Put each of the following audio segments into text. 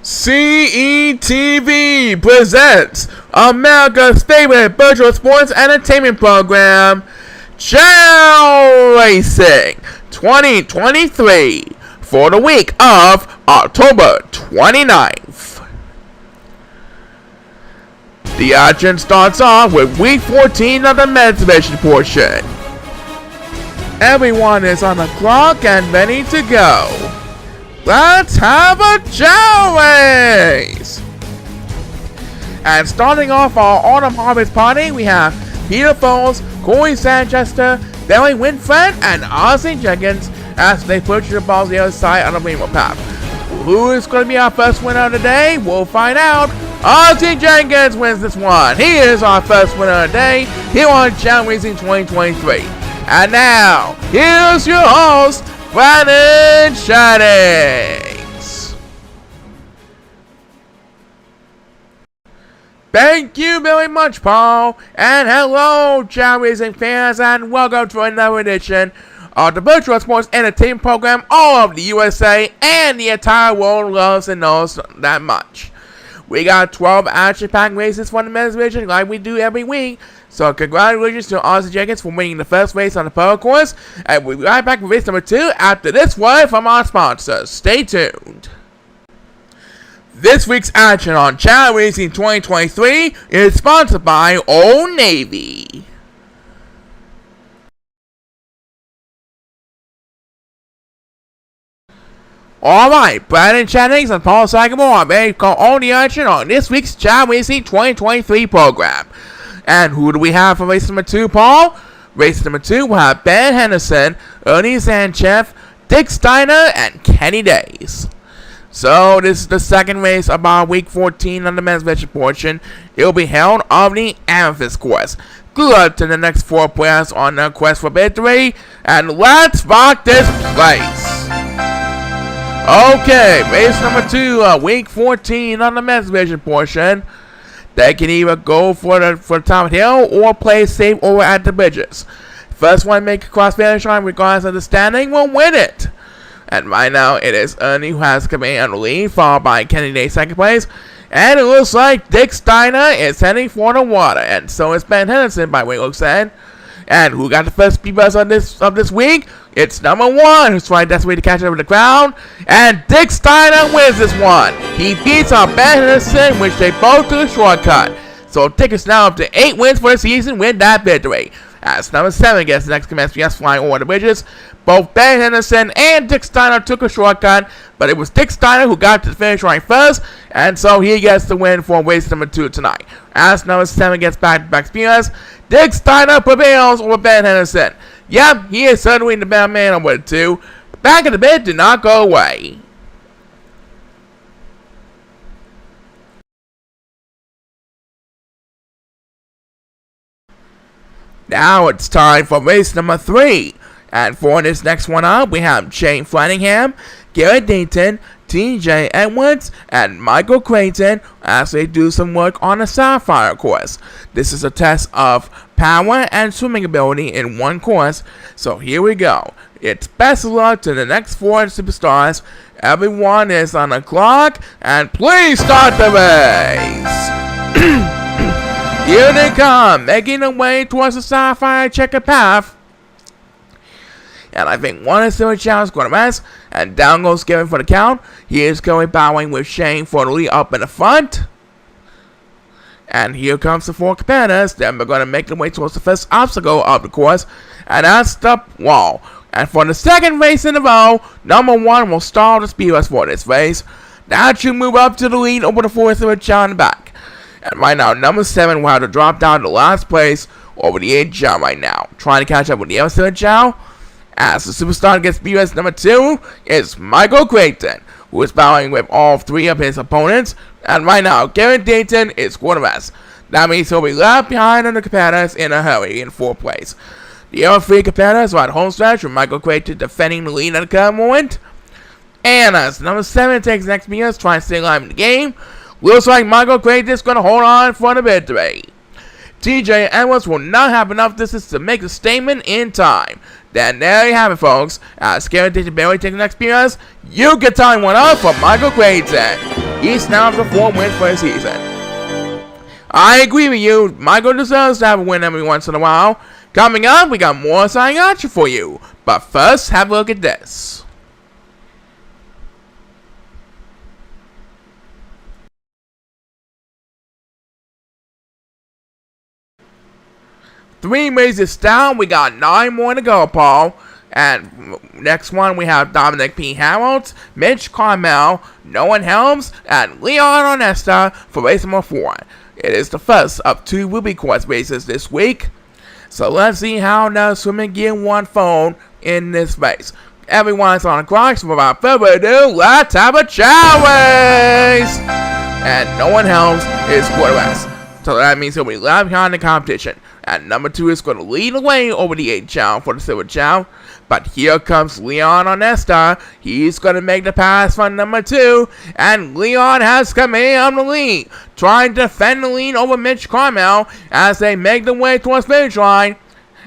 CETV presents America's favorite virtual sports entertainment program, Chao Racing 2023 for the week of October 29th. The action starts off with week 14 of the men's division portion. Everyone is on the clock and ready to go. Let's have a Chao race! And starting off our autumn harvest party, we have Peter Foles, Corey Sanchester, Barry Winfred, and Ozzy Jenkins as they push the balls the other side on the rainbow path. Who is going to be our first winner of the day? We'll find out. Ozzy Jenkins wins this one. He is our first winner of the day here on Chao Racing 2023. And now, here's your host, Brandon Shadings. Thank you very much, Paul, and hello, Chao Racing fans, and welcome to another edition of the virtual sports entertainment program all of the USA and the entire world loves and knows that much. We got 12 action-packed races for the men's division like we do every week. So congratulations to Ozzy Jenkins for winning the first race on the Pearl course. And we'll be right back with race number 2 after this word from our sponsors. Stay tuned. This week's action on Chao Racing 2023 is sponsored by Old Navy. Alright, Brandon Shadings and Paul Sagamore are ready to call all the action on this week's Chao Racing 2023 program. And who do we have for race number 2, Paul? Race number 2 will have Ben Henderson, Ernie Sanchez, Dick Steiner, and Kenny Days. So this is the second race of our week 14 on the men's division portion. It will be held on the Amethyst course. Good luck to the next 4 players on their quest for victory, and let's rock this place. Okay, race number 2, week 14 on the men's division portion. They can either go for the top of the hill or play safe over at the bridges. First one to make a cross finish line regardless of the standing will win it. And right now it is Ernie who has command on the lead, followed by Kenny Day second place. And it looks like Dick Steiner is heading for the water, and so is Ben Henderson by way it looks like. And who got the first speed buzz of this week? It's number 1, who's trying desperately to catch up with the crowd. And Dick Steiner wins this one. He beats out Ben Henderson, which they both took a shortcut. So Dick is now up to 8 wins for the season with that victory. As number 7 gets the next command PS flying over the bridges. Both Ben Henderson and Dick Steiner took a shortcut, but it was Dick Steiner who got to the finish line first, and so he gets the win for race number 2 tonight. As number 7 gets back-to-back speeders, Dick Steiner prevails over Ben Henderson. Yep, he is certainly the better man over the 2. Back of the bid did not go away. Now it's time for race number 3. And for this next one up, we have Shane Flanagan, Garrett Dayton, TJ Edwards, and Michael Creighton as they do some work on the Sapphire course. This is a test of power and swimming ability in one course. So here we go. It's best of luck to the next 4 superstars. Everyone is on the clock, and please start the race. Here they come, making their way towards the Sapphire checkered path. And I think one is still Chao's going to rest. And down goes Gavin for the count. He is going bowing with Shane for the lead up in the front. And here comes the 4 competitors. Then we're going to make their way towards the first obstacle of the course. And that's the wall. And for the second race in a row, number 1 will stall the speed rush for this race. Now to move up to the lead over the 4th of Chao in the back. And right now, number 7 will have to drop down to last place over the 8th Chao right now. Trying to catch up with the other Chao. As the superstar gets BS number 2 is Michael Creighton, who is bowing with all 3 of his opponents. And right now, Garrett Dayton is going to rest. That means he'll be left behind on the competitors in a hurry in 4th place. The other 3 competitors are at home stretch with Michael Creighton defending the lead at the current moment. And as number 7 takes the next BS, trying to stay alive in the game, looks like Michael Creighton is going to hold on for the victory. TJ Edwards will not have enough distance to make a statement in time. Then there you have it, folks. As Garrett Dayton barely takes the next BS, you can time one up for Michael Creighton. He's now up to 4 wins for the season. I agree with you. Michael deserves to have a win every once in a while. Coming up, we got more exciting action for you. But first, have a look at this. Three races down, we got 9 more to go, Paul. And next one, we have Dominic P. Harold, Mitch Carmel, Nolan Helms, and Leon Onesta for race number 4. It is the first of 2 Ruby Course races this week. So let's see how the swimming gear 1 phone in this race. Everyone's on the clock, so without further ado, let's have a Chao race! And Nolan Helms is quarterback. So that means he'll be left behind the competition. And number 2 is going to lead away over the 8 Chao for the silver Chao. But here comes Leon Onesta. He's going to make the pass from number 2. And Leon has come in on the lead, trying to defend the lead over Mitch Carmel as they make the way towards finish line.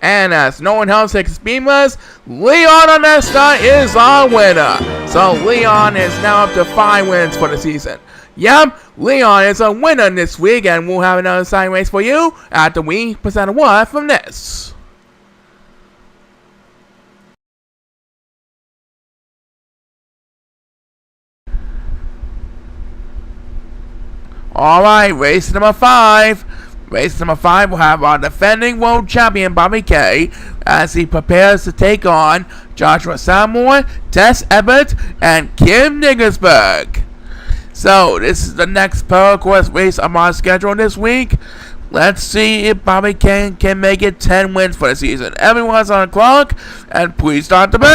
And as no one else takes speedless, Leon Onesta is our winner. So Leon is now up to 5 wins for the season. Yep, Leon is a winner this week, and we'll have another exciting race for you after we present a word from this. Alright, race number 5. Race number 5 will have our defending world champion Bobby K as he prepares to take on Joshua Salmore, Tess Ebert, and Kim Niggersberg. So, this is the next Pro Course race on our schedule this week. Let's see if Bobby K can make it 10 wins for the season. Everyone's on the clock, and please start the race.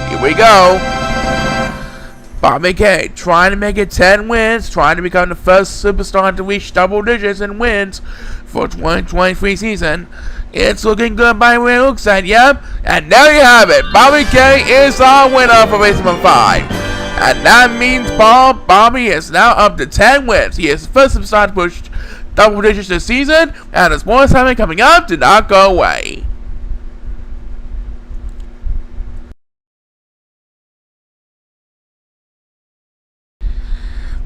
Here we go. Bobby K trying to make it 10 wins, trying to become the first superstar to reach double digits in wins for 2023 season. It's looking good by the way it looks like, yep. And there you have it. Bobby K is our winner for race number 5. And that means Bobby is now up to 10 wins. He is the first superstar to push double digits this season, and his bonus time coming up did not go away.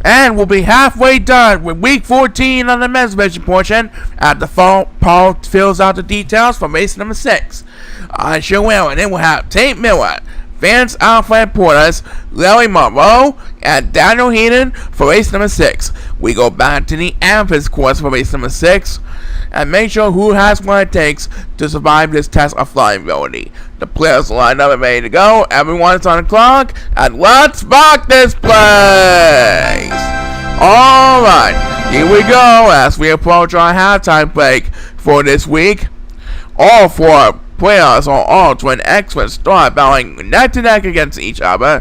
And we'll be halfway done with week 14 on the men's division portion. At the fall, Paul fills out the details for race number 6. On show well, and then we'll have Tate Miller, Vance Alfred Portas, Larry Monroe, and Daniel Heenan for race number 6. We go back to the Amethyst course for race number 6 and make sure who has what it takes to survive this test of flying ability. The players lined up and ready to go. Everyone's on the clock, and let's rock this place! Alright, here we go as we approach our halftime break for this week. All 4 players are all to an excellent start, battling neck to neck against each other.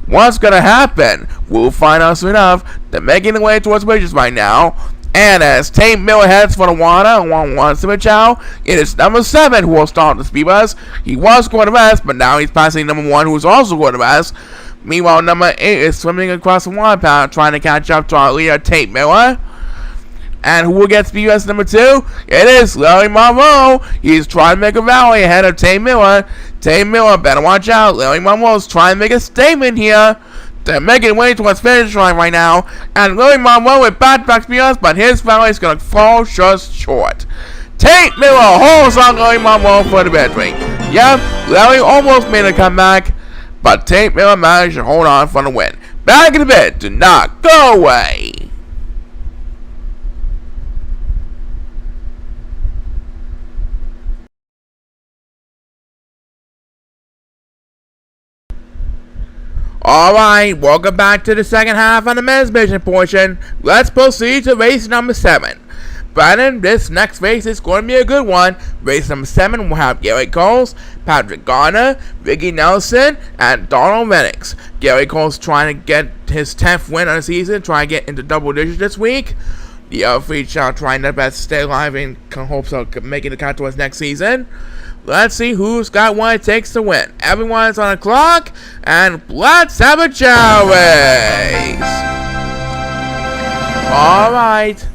What's gonna happen? We'll find out soon enough. They're making their way towards bridges right now. And as Tate Miller heads for the water on 1-1 Super Chao, it is number 7 who will start the speed bus. He was going to rest, but now he's passing number 1 who is also going to rest. Meanwhile, number 8 is swimming across the water path, trying to catch up to our leader Tate Miller. And who will get speed bus number 2? It is Larry Monroe. He's trying to make a rally ahead of Tate Miller. Tate Miller better watch out. Larry Monroe's trying to make a statement here. They're making way towards finish line right now, and Larry Monroe with back speed us, but his rally is going to fall just short. Tate Miller holds on Larry Monroe for the victory. Yep, Larry almost made a comeback, but Tate Miller managed to hold on for the win. Back in the bit, do not go away. Alright, welcome back to the second half of the men's division portion. Let's proceed to race number 7. Brandon, this next race is going to be a good one. Race number 7 will have Gary Coles, Patrick Garner, Ricky Nelson, and Donald Renix. Gary Coles trying to get his 10th win of the season, trying to get into double digits this week. The other 3 shall trying their best to stay alive and hopes of making the cut towards next season. Let's see who's got what it takes to win. Everyone's on the clock, and let's have a Chao race. Alright,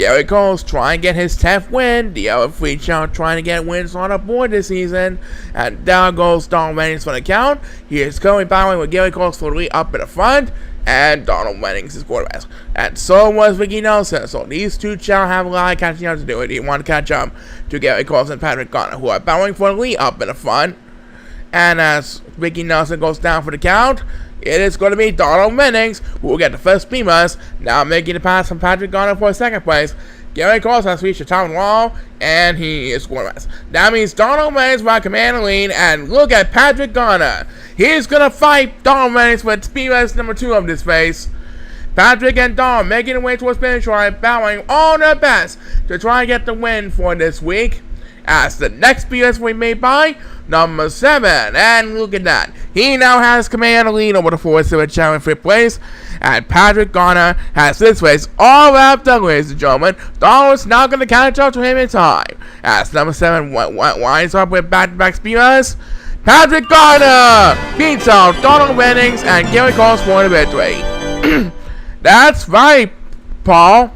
Gary Cole's trying to get his 10th win. The other 3 Chao trying to get wins on the board this season. And down goes Donald Wennings for the count. He is currently battling with Gary Cole's for the lead up in the front. And Donald Wennings is quarterback. And so was Ricky Nelson. So these 2 Chao have a lot of catching up to do. They want to catch up to Gary Cole's and Patrick Garner, who are battling for the lead up in the front. And as Ricky Nelson goes down for the count, it is going to be Donald Wennings who will get the first beamers. Now making the pass from Patrick Garner for second place. Gary Cole has reached the top of the wall, and he is scoreless. That means Donald Wennings by command and lead, and look at Patrick Garner. He's going to fight Donald Wennings for speedless number 2 of this race. Patrick and Donald making their way towards finish line, bowing all their best to try and get the win for this week. As the next BS we made by number 7, and look at that. He now has command and lead over the 4-7 Chao in 5th place, and Patrick Garner has this race all wrapped up, ladies and gentlemen. Donald's now going to catch up to him in time. As number 7 winds up with back-to-back speeders, Patrick Garner beats out Donald Wennings and Gary Cole's for the victory. That's right, Paul.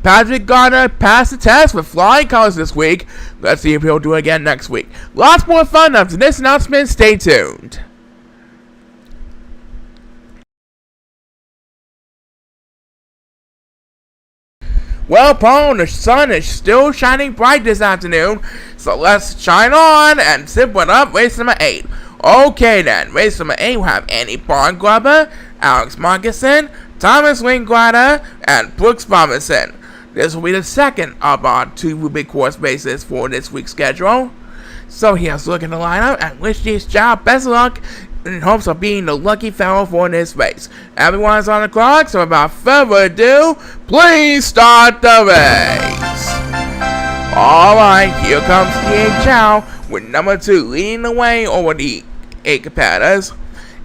Patrick Garner passed the test with flying colors this week. Let's see if he'll do it again next week. Lots more fun after this announcement. Stay tuned. Well, Paul, the sun is still shining bright this afternoon, so let's shine on and zip it up. Race number 8. Okay then, race number 8 will have Andy Barngrubber, Alex Markinson, Thomas Wingrider, and Brooks Robinson. This will be the second of our 2 big course races for this week's schedule. So here's a look at the lineup and wish these Chao best of luck in hopes of being the lucky fellow for this race. Everyone's on the clock, so without further ado, please start the race. Alright, here comes the 8 Chao with number 2 leading the way over the 8 competitors.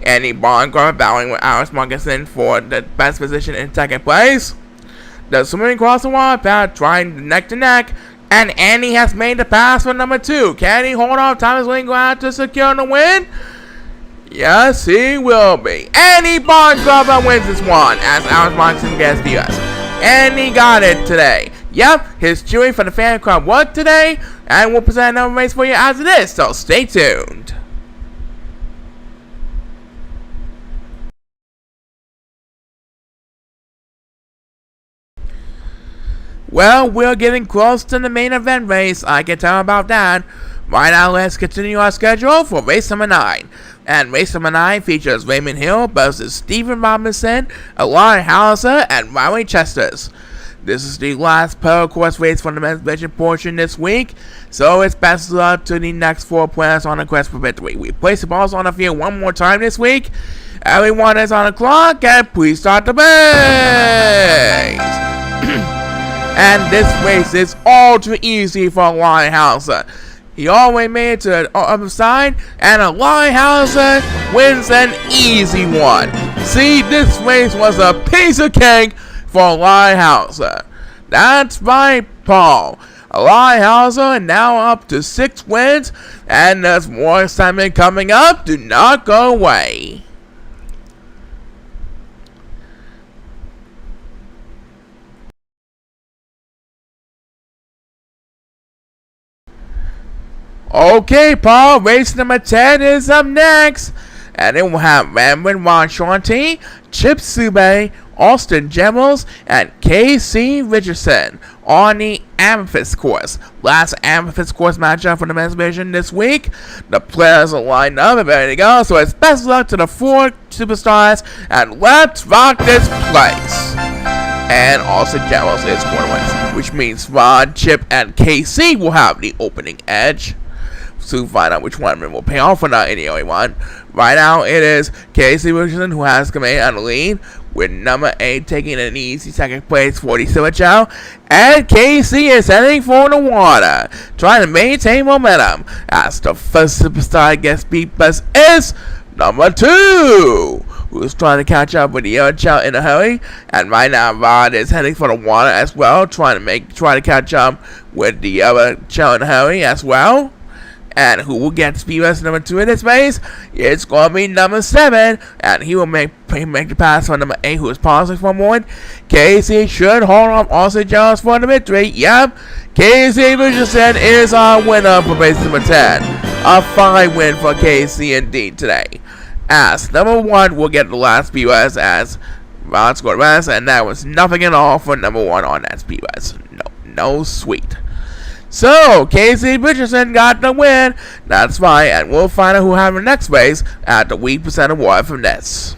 Andy Barngrubber battling with Alex Markinson for the best position in second place. The swimming across the water path trying neck to neck, and Andy has made the pass for number 2. Can he hold off Thomas Wingrider to secure the win? Yes, he will be. Andy Barngrubber wins this one as Alex Markinson gets the US. And he got it today. Yep, his cheering for the fan club worked today, and we'll present another race for you after this, so stay tuned. Well, we're getting close to the main event race, I can tell about that. Right now, let's continue our schedule for race number 9. And race number 9 features Raymond Hill versus Stephen Robinson, Alon Hauser, and Riley Chesters. This is the last per course race for the men's division portion this week, so it's best of luck to the next 4 players on the quest for victory. We place the balls on the field one more time this week. Everyone is on the clock, and please start the race. And this race is all too easy for Alon Hauser. He always made it to the other side, and Alon Hauser wins an easy one. See, this race was a piece of cake for Alon Hauser. That's right, Paul. Alon Hauser now up to 6 wins, and there's more excitement coming up. Do not go away. Okay, Paul, race number 10 is up next. And it will have Ramblin' Ron Shanti, Chip Sube, Austin Gemmels, and KC Richardson on the Amethyst course. Last Amethyst course matchup for the men's division this week. The players are lined up and ready to go, so it's best of luck to the 4 superstars, and let's rock this place. And Austin Gemmels is quarterback, which means Ron, Chip, and KC will have the opening edge. Soon find out which one of them will pay off or not in the only one. Right now it is Casey Richardson who has command on the lead, with number 8 taking an easy second place for the Silver Chao. And Casey is heading for the water, trying to maintain momentum as the first superstar gets beat best is number 2, who's trying to catch up with the other Chao in a hurry. And right now Rod is heading for the water as well, trying to catch up with the other Chao in a hurry as well. And who will get POS number 2 in this race? It's going to be number 7, and he will make the pass for number 8, who is positive for more. Casey should hold off Austin Jones for the victory. Yep, Casey Richardson is our winner for race number 10. A fine win for Casey indeed today. As number 1 will get the last POS as Ron scored rest, and that was nothing at all for number 1 on that POS. No sweet. So, Casey Richardson got the win. That's fine, and we'll find out who has the next race at the Week Percent Award from this.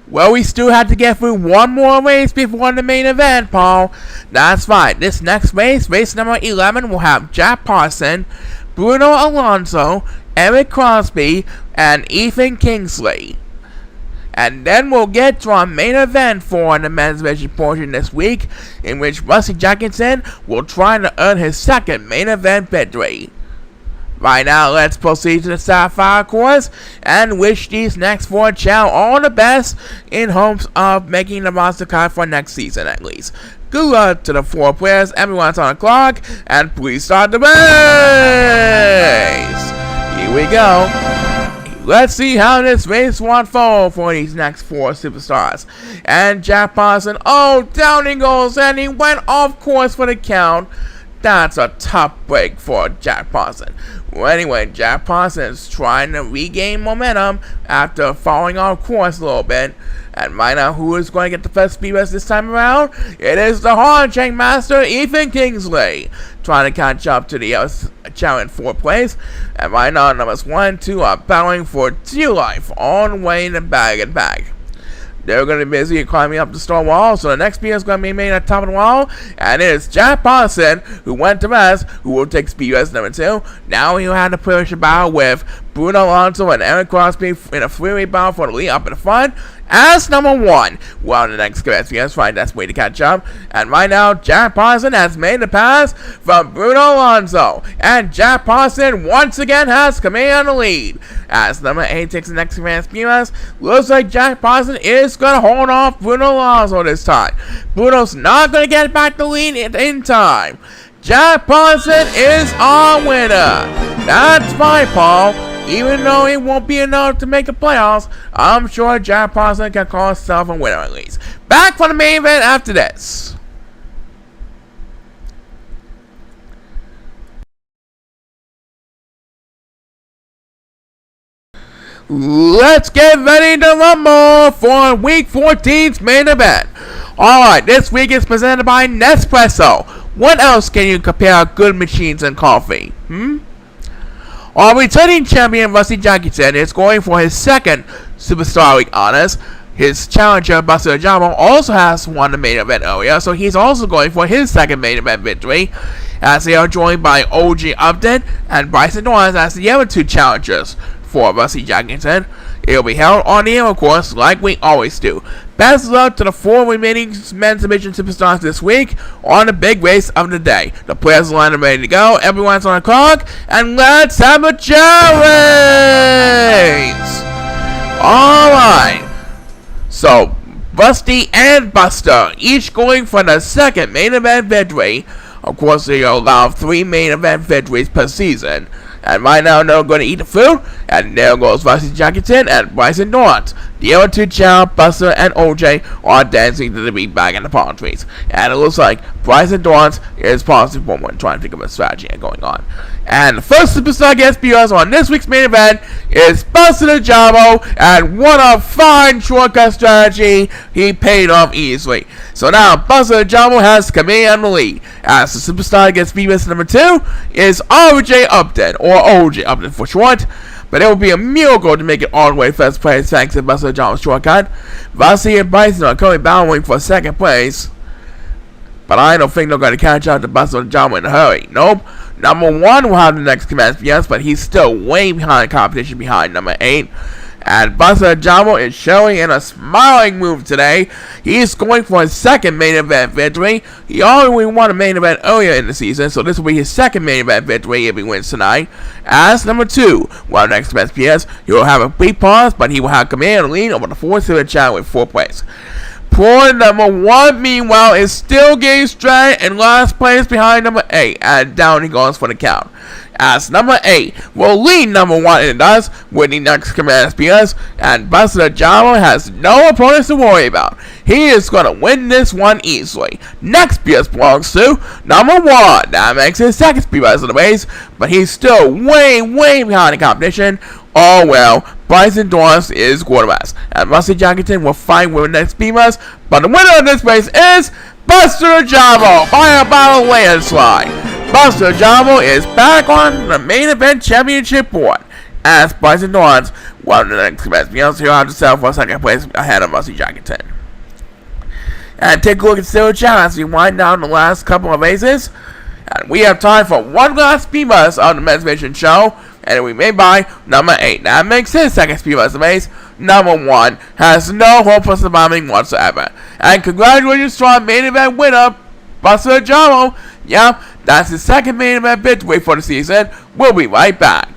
Well, we still have to get through one more race before the main event, Paul. That's fine. This next race, race number 11, will have Jack Parson, Bruno Alonso, Eric Crosby, and Ethan Kingsley. And then we'll get to our main event for the men's division portion this week, in which Rusty Jackson will try to earn his second main event victory. Right now, let's proceed to the Sapphire course and wish these next 4 Chao all the best in hopes of making the roster cut for next season at least. Good luck to the 4 players, everyone's on the clock, and please start the race! Here we go. Let's see how this race will unfold for these next 4 superstars. And Jack Parson, down he goes, and he went off course for the count. That's a tough break for Jack Parson. Well, anyway, Jack Parson is trying to regain momentum after falling off course a little bit. And right now, who is going to get the first POS this time around? It is the hard check master, Ethan Kingsley, trying to catch up to the Chao in 4th place. And right now, numbers 1 and 2 are battling for dear life all the way in the bag and bag. They're going to be busy climbing up the stone wall, so the next POS is going to be made at the top of the wall, and it is Jack Parson, who went to rest, who will take POS number 2. Now he'll have to push a battle with Bruno Alonso and Eric Crosby in a freeway battle for the lead up in the front. As number 1, well, the next POS find that's way to catch up. And right now, Jack Parson has made the pass from Bruno Alonso, and Jack Parson once again has command of the lead. As number 8 takes the next POS, looks like Jack Parson is going to hold off Bruno Alonso this time. Bruno's not going to get back the lead in time. Jack Parson is our winner. That's fine, Paul. Even though it won't be enough to make the playoffs, I'm sure Jack Parson can call himself a winner at least. Back for the main event after this. Let's get ready to rumble for Week 14's main event. Alright, this week is presented by Nespresso. What else can you compare good machines and coffee? Our returning champion Rusty Jackson is going for his second Superstar League honors. His challenger Buster Jamo also has won the main event earlier, so he's also going for his second main event victory, as they are joined by OG Upton and Bryson Dorrance as the other 2 challengers for Rusty Jackson. It will be held on the air course like we always do. Best of luck to the 4 remaining men's division superstars this week on the big race of the day. The players are lined and ready to go. Everyone's on the clock, and let's have a Chao race! Alright. So, Rusty and Buster each going for the second main event victory. Of course, they allow 3 main event victories per season. And right now, they're going to eat the food. And there goes Rusty Jackson and Bryson Dorrance. The other 2 Chao, Buster, and OJ are dancing to the beat back in the palm trees. And it looks like Bryson Dorrance is positive for one trying to think of a strategy going on. And the first superstar guest POS on this week's main event is Buster the Jamo. And what a fine shortcut strategy. He paid off easily. So now Buster the Jamo has command the lead. As the superstar guest POS number 2 is RJ Upton, or OJ Upton for short. But it will be a miracle to make it all the way first place thanks to Buster the Jamo's shortcut. Rusty and Bryson are currently battling for second place. But I don't think they're going to catch up to Buster the Jamo in a hurry. Nope. Number 1 will have the next command PS, but he's still way behind competition behind number 8. And Buster the Jamo is showing in a smiling move today. He's going for his second main event victory. He already won a main event earlier in the season, so this will be his second main event victory if he wins tonight. As number 2, while next to PS, he will have a brief pause, but he will have command and lead over the 4th Super Chao with 4 points. Poor number 1, meanwhile, is still getting straight in last place behind number 8, and down he goes for the count. As number 8 will lead number 1 in the dust, winning next command SPS, and Buster Chao has no opponents to worry about. He is going to win this one easily. Next PS belongs to number 1. That makes his second speed bus in the race, but he's still way behind the competition. Oh well, Bryson Dorrance is quarterback, and Rusty Jackson will fight with the next speed bus, but the winner of this race is Buster Chao by about a landslide. Buster Chao is back on the main event championship board, as Bryson Dorrance won the next command. He'll have himself for second place ahead of Rusty Jackson. And take a look at Silver Chao as we wind down the last couple of races. And we have time for one last speed bus on the men's mission show, and we made by number 8. That makes his second speed bus race. Number 1 has no hope for surviving whatsoever. And congratulations to our main event winner, Buster Chao. Yeah, that's his second main event victory for the season. We'll be right back.